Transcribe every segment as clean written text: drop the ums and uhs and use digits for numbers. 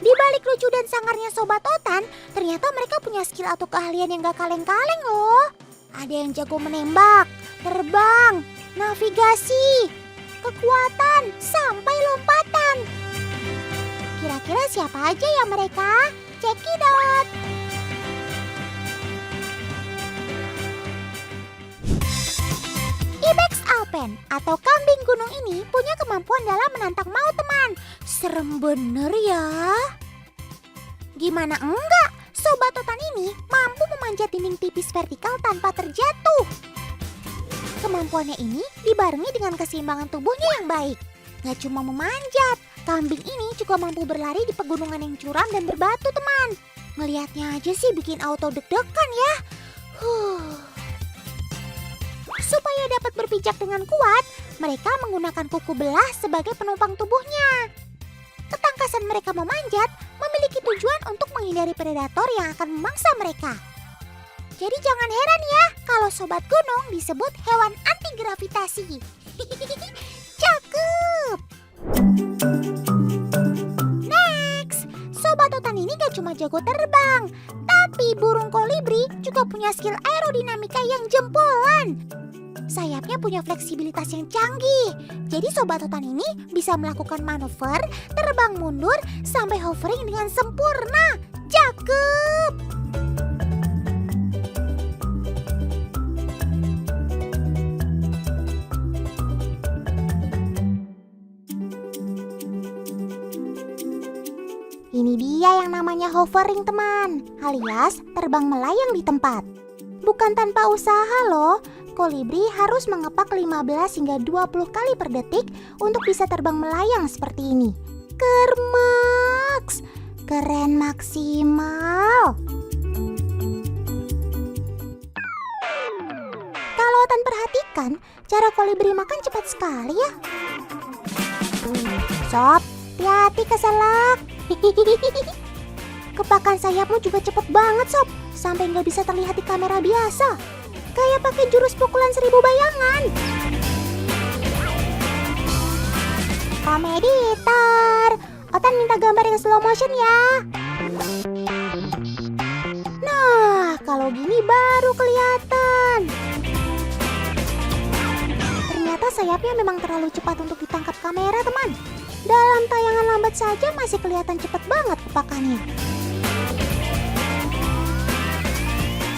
Di balik lucu dan sangarnya Sobat Otan, ternyata mereka punya skill atau keahlian yang gak kaleng-kaleng loh. Ada yang jago menembak, terbang, navigasi, kekuatan, sampai lompatan. Kira-kira siapa aja ya mereka? Cekidot! Ibex Alpen atau kambing gunung ini punya kemampuan dalam menantang maut teman. Serem bener ya. Gimana enggak? Sobat Otan ini mampu memanjat dinding tipis vertikal tanpa terjatuh. Kemampuannya ini dibarengi dengan keseimbangan tubuhnya yang baik. Gak cuma memanjat, kambing ini juga mampu berlari di pegunungan yang curam dan berbatu teman. Ngelihatnya aja sih bikin auto deg-degan ya. Supaya dapat berpijak dengan kuat, mereka menggunakan kuku belah sebagai penopang tubuhnya. Ketangkasan mereka memanjat memiliki tujuan untuk menghindari predator yang akan memangsa mereka. Jadi jangan heran ya kalau sobat gunung disebut hewan anti gravitasi. Cakep! Next, Sobat Otan ini gak cuma jago terbang, tapi burung kolibri juga punya skill aerodinamika yang jempolan. Sayapnya punya fleksibilitas yang canggih. Jadi Sobat Otan ini bisa melakukan manuver, terbang mundur, sampai hovering dengan sempurna. Cakep! Ini dia yang namanya hovering teman, alias terbang melayang di tempat. Bukan tanpa usaha loh. Kolibri harus mengepak 15 hingga 20 kali per detik untuk bisa terbang melayang seperti ini. Kermaks! Keren maksimal! Kalau Otan perhatikan, cara kolibri makan cepat sekali ya. Sob, hati-hati keselak. Kepakan sayapmu juga cepet banget Sob, sampai nggak bisa terlihat di kamera biasa. Kayak pakai jurus pukulan 1000 bayangan. Komeditor, Otan minta gambar yang slow motion ya. Nah, kalau gini baru kelihatan. Ternyata sayapnya memang terlalu cepat untuk ditangkap kamera teman. Dalam tayangan lambat saja masih kelihatan cepat banget kepakannya.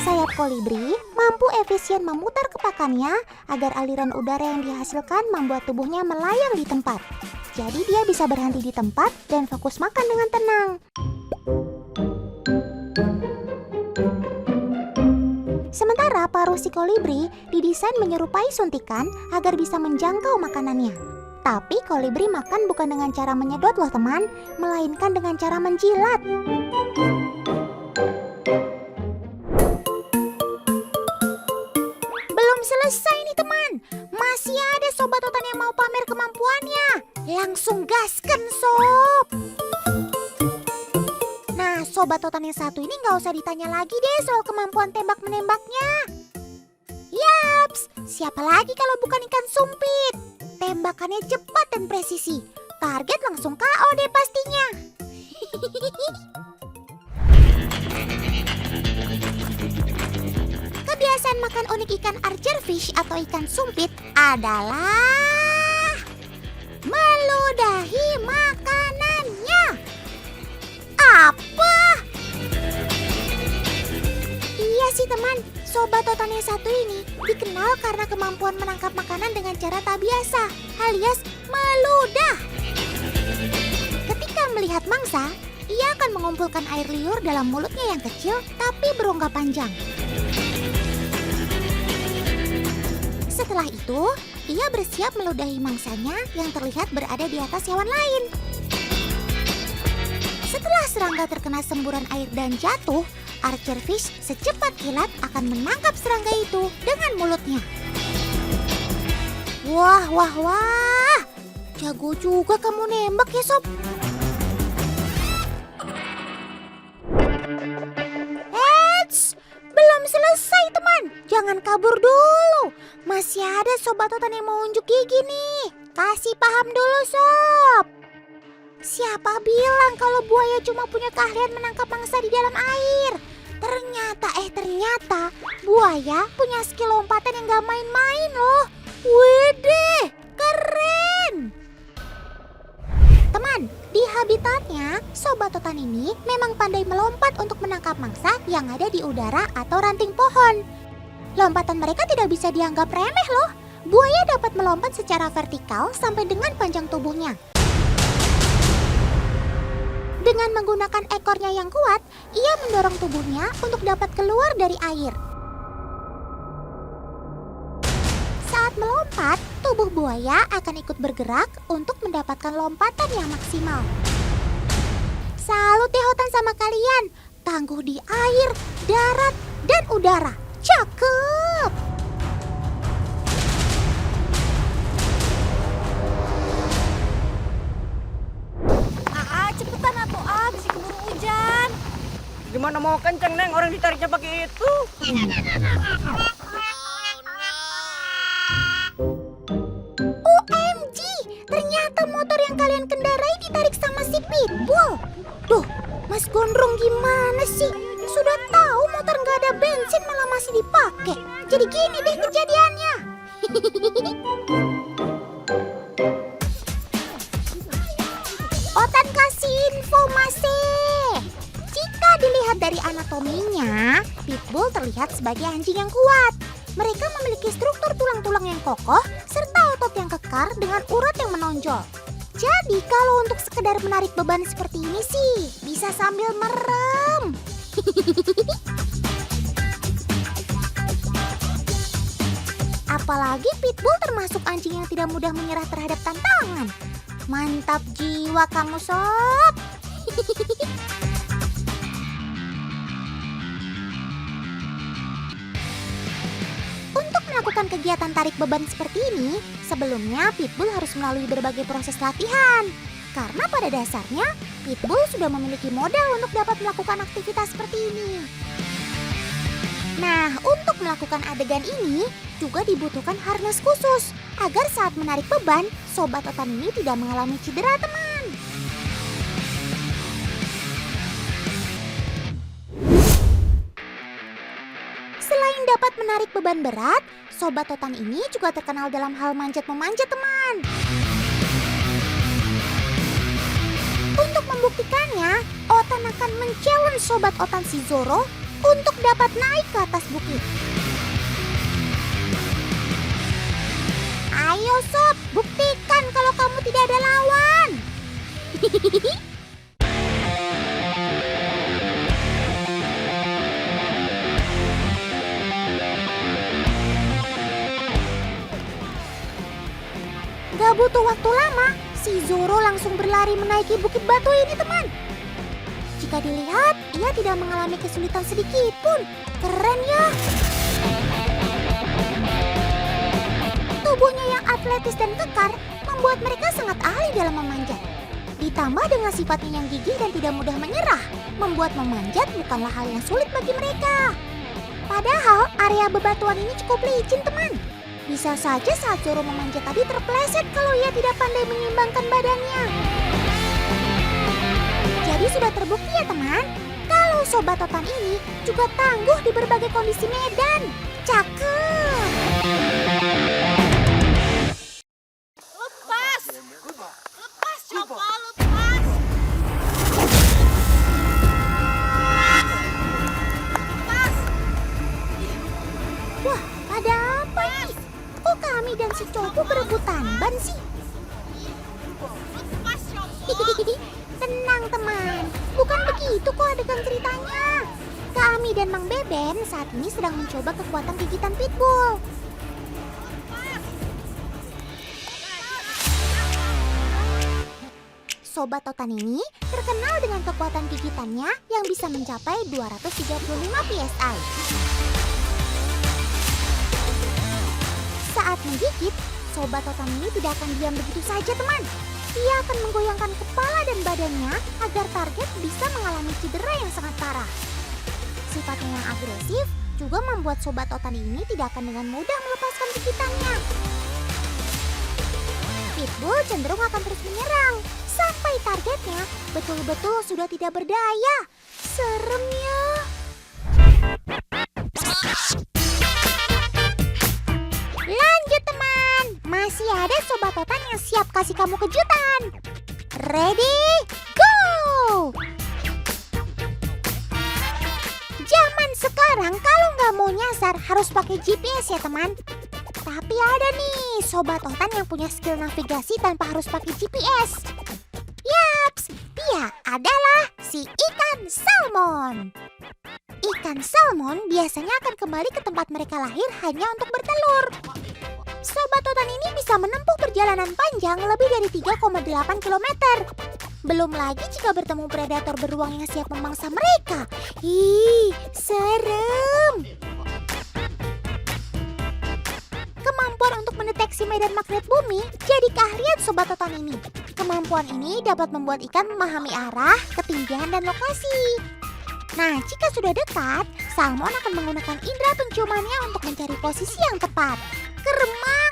Sayap kolibri mampu efisien memutar kepakannya agar aliran udara yang dihasilkan membuat tubuhnya melayang di tempat. Jadi dia bisa berhenti di tempat dan fokus makan dengan tenang. Sementara paruh si kolibri didesain menyerupai suntikan agar bisa menjangkau makanannya. Tapi kolibri makan bukan dengan cara menyedot loh teman, melainkan dengan cara menjilat. Selesai nih teman, masih ada Sobat Otan yang mau pamer kemampuannya. Langsung gaskan sob. Nah Sobat Otan yang satu ini gak usah ditanya lagi deh soal kemampuan tembak-menembaknya. Yaps, siapa lagi kalau bukan ikan sumpit. Tembakannya cepat dan presisi, target langsung KO deh pastinya. Kebiasaan makan unik ikan archerfish atau ikan sumpit adalah meludahi makanannya. Apa? Iya sih teman, Sobat Otan yang satu ini dikenal karena kemampuan menangkap makanan dengan cara tak biasa, alias meludah. Ketika melihat mangsa, ia akan mengumpulkan air liur dalam mulutnya yang kecil tapi berongga panjang. Setelah itu, ia bersiap meludahi mangsanya yang terlihat berada di atas hewan lain. Setelah serangga terkena semburan air dan jatuh, archerfish secepat kilat akan menangkap serangga itu dengan mulutnya. Wah, wah, wah. Jago juga kamu nembak ya sob. Eits, belum selesai teman. Jangan kabur dulu. Masih ada Sobat Otan yang mau unjuk gigi nih. Kasih paham dulu sob. Siapa bilang kalau buaya cuma punya keahlian menangkap mangsa di dalam air? Ternyata buaya punya skill lompatan yang gak main-main loh. Widih, keren! Teman, di habitatnya, sobat totan ini memang pandai melompat untuk menangkap mangsa yang ada di udara atau ranting pohon. Lompatan mereka tidak bisa dianggap remeh loh. Buaya dapat melompat secara vertikal sampai dengan panjang tubuhnya. Dengan menggunakan ekornya yang kuat, ia mendorong tubuhnya untuk dapat keluar dari air. Saat melompat, tubuh buaya akan ikut bergerak untuk mendapatkan lompatan yang maksimal. Salut deh Hotan sama kalian, tangguh di air, darat, dan udara. Cakep! Cepetan atuh bisa keburu hujan. Gimana mau kenceng, Neng? Orang ditariknya pakai itu. OMG, ternyata motor yang kalian kendarai ditarik sama si Pitbull. Duh, Mas Gondrong gimana sih? Sudah tahu motor nggak ada bensin malah masih dipakai. Jadi gini deh kejadiannya. Otan kasih informasi. Jika dilihat dari anatominya, Pitbull terlihat sebagai anjing yang kuat. Mereka memiliki struktur tulang-tulang yang kokoh serta otot yang kekar dengan urat yang menonjol. Jadi kalau untuk sekedar menarik beban seperti ini sih, bisa sambil merem. Apalagi Pitbull termasuk anjing yang tidak mudah menyerah terhadap tantangan. Mantap jiwa kamu, Sob. Untuk melakukan kegiatan tarik beban seperti ini, sebelumnya Pitbull harus melalui berbagai proses latihan. Karena pada dasarnya, Pitbull sudah memiliki modal untuk dapat melakukan aktivitas seperti ini. Nah, untuk melakukan adegan ini juga dibutuhkan harness khusus agar saat menarik beban, sobat totan ini tidak mengalami cedera, teman. Selain dapat menarik beban berat, sobat totan ini juga terkenal dalam hal manjat-memanjat, teman. Untuk membuktikannya, Otan akan men-challenge sobat Otan si Zoro untuk dapat naik ke atas bukit. Ayo Sob, buktikan kalau kamu tidak ada lawan. Gak butuh waktu lama, si Zoro langsung berlari menaiki bukit batu ini, teman. Jika dilihat, ia tidak mengalami kesulitan sedikit pun. Keren ya. Tubuhnya yang atletis dan kekar membuat mereka sangat ahli dalam memanjat. Ditambah dengan sifatnya yang gigih dan tidak mudah menyerah, membuat memanjat bukanlah hal yang sulit bagi mereka. Padahal area bebatuan ini cukup licin, teman. Bisa saja saat Zoro memanjat tadi terpeleset kalau ia tidak pandai menyeimbangkan badannya. Jadi sudah terbukti ya teman, kalau sobat totan ini juga tangguh di berbagai kondisi medan. Cakep! Lepas, coba lepas. Lepas. Wah, ada apa ini? Kok kami dan si Copo berebutan ban sih? Lepas, coba. Tenang teman, bukan begitu kok adegan ceritanya. Kami dan Mang Beben saat ini sedang mencoba kekuatan gigitan Pitbull. Sobat totan ini terkenal dengan kekuatan gigitannya yang bisa mencapai 235 PSI. Saat menggigit, sobat totan ini tidak akan diam begitu saja teman. Ia akan menggoyangkan kepala dan badannya agar target bisa mengalami cedera yang sangat parah. Sifatnya yang agresif juga membuat sobat totan ini tidak akan dengan mudah melepaskan gigitannya. Pitbull cenderung akan terus menyerang sampai sampai targetnya, betul-betul sudah tidak berdaya. Serem ya. Lanjut teman, masih ada Sobat Totan yang siap kasih kamu kejutan. Ready, go! Zaman sekarang kalau nggak mau nyasar harus pakai GPS ya teman. Tapi ada nih Sobat Totan yang punya skill navigasi tanpa harus pakai GPS. Yaps, dia adalah si ikan salmon. Ikan salmon biasanya akan kembali ke tempat mereka lahir hanya untuk bertelur. Sobat Totan ini bisa menempuh perjalanan panjang lebih dari 3,8 km. Belum lagi jika bertemu predator beruang yang siap memangsa mereka. Ih, serem. Kemampuan untuk mendeteksi medan magnet bumi jadi keahlian Sobat Totan ini. Kemampuan ini dapat membuat ikan memahami arah, ketinggian, dan lokasi. Nah, jika sudah dekat, salmon akan menggunakan indera penciumannya untuk mencari posisi yang tepat. Keren banget.